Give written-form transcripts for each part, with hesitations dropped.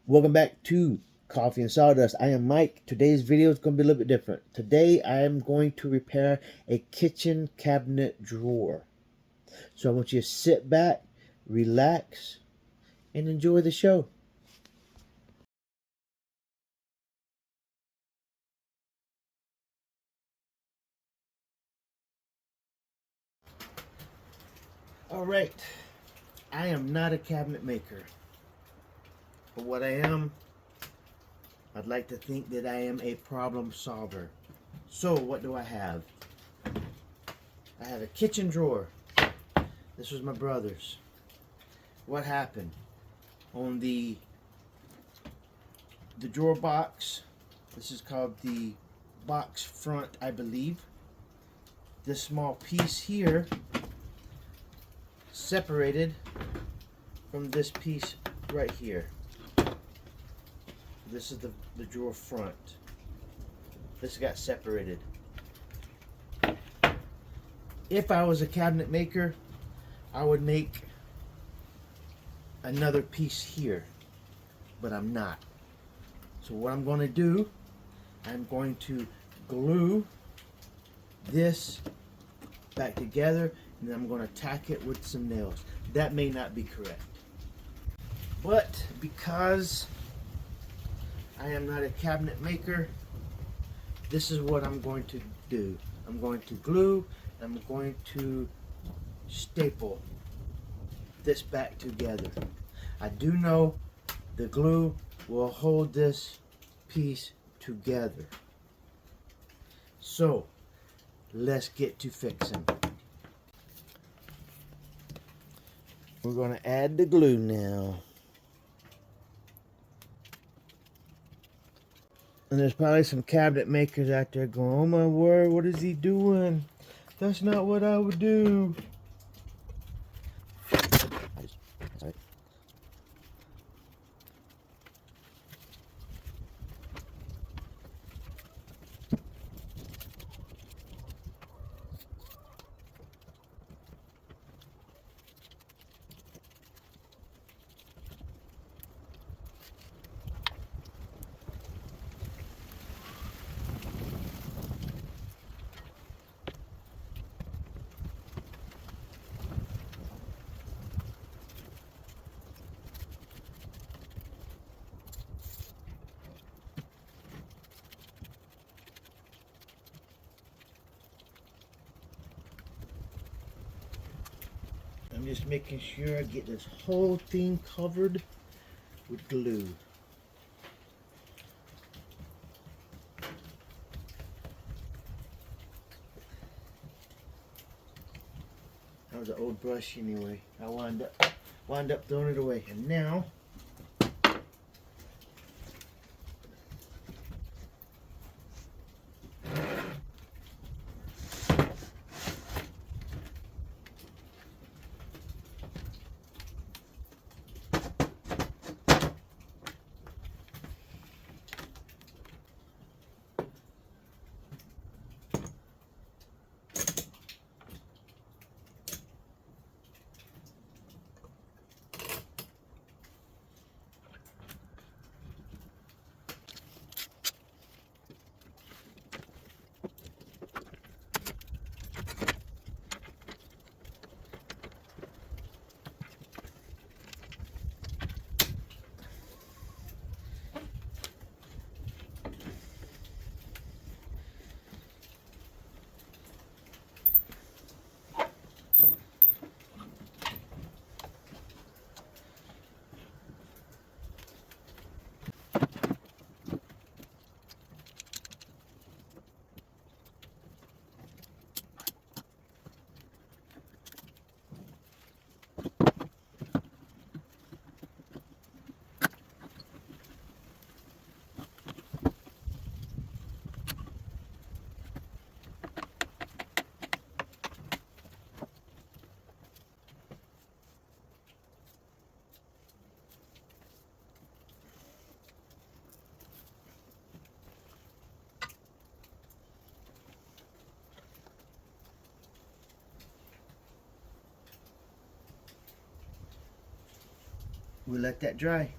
Welcome back to Coffee and Sawdust. I am Mike. Today's video is going to be a little bit different. Today I am going to repair a kitchen cabinet drawer. So I want you to sit back, relax, and enjoy the show. Alright, I am not a cabinet maker. But what I am, I'd like to think that I am a problem solver. So what do I have? I have a kitchen drawer. This was my brother's. What happened? On the drawer box, this is called the box front, I believe. This small piece here separated from this piece right here. This is the drawer front. This got separated. If I was a cabinet maker, I would make another piece here, but I'm not. So what I'm going to do, I'm going to glue this back together, and then I'm going to tack it with some nails. That may not be correct, but because I am not a cabinet maker, this is what I'm going to do. I'm going to glue, and I'm going to staple this back together. I do know the glue will hold this piece together. So let's get to fixing. We're going to add the glue now. And there's probably some cabinet makers out there going, oh my word, what is he doing? That's not what I would do. Sorry. I'm just making sure I get this whole thing covered with glue. That was an old brush anyway. I wound up throwing it away. And now we let that dry.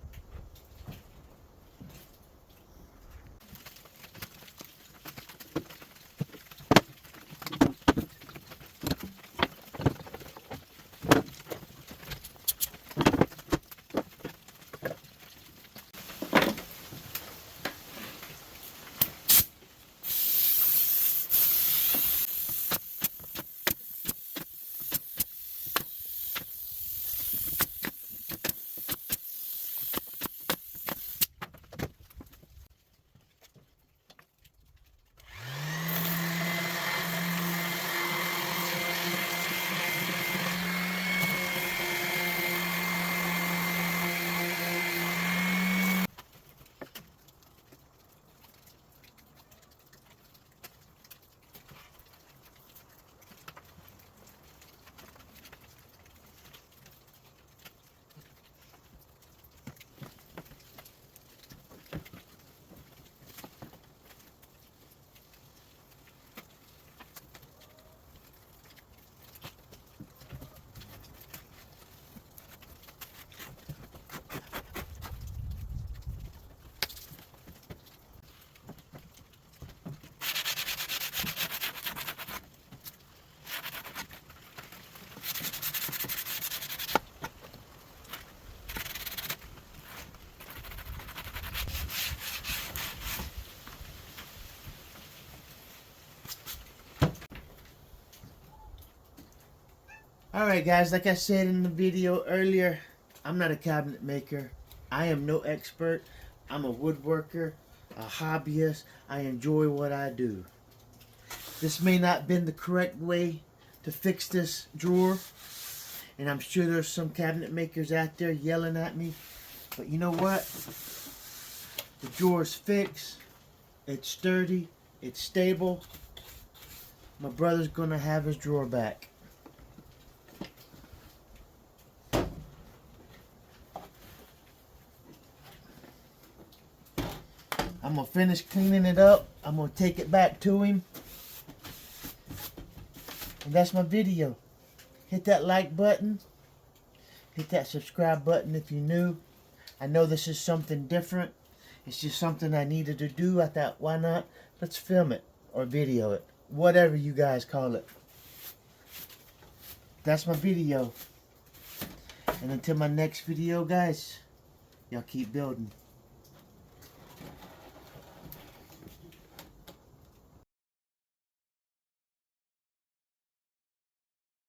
Alright guys, like I said in the video earlier, I'm not a cabinet maker. I am no expert. I'm a woodworker, a hobbyist. I enjoy what I do. This may not have been the correct way to fix this drawer, and I'm sure there's some cabinet makers out there yelling at me, but you know what? The drawer's fixed, it's sturdy, it's stable. My brother's gonna have his drawer back. I'm gonna finish cleaning it up. I'm gonna take it back to him. And that's my video. Hit that like button. Hit that subscribe button if you're new. I know this is something different. It's just something I needed to do. I thought, why not? Let's film it or video it. Whatever you guys call it. That's my video. And until my next video, guys, y'all keep building.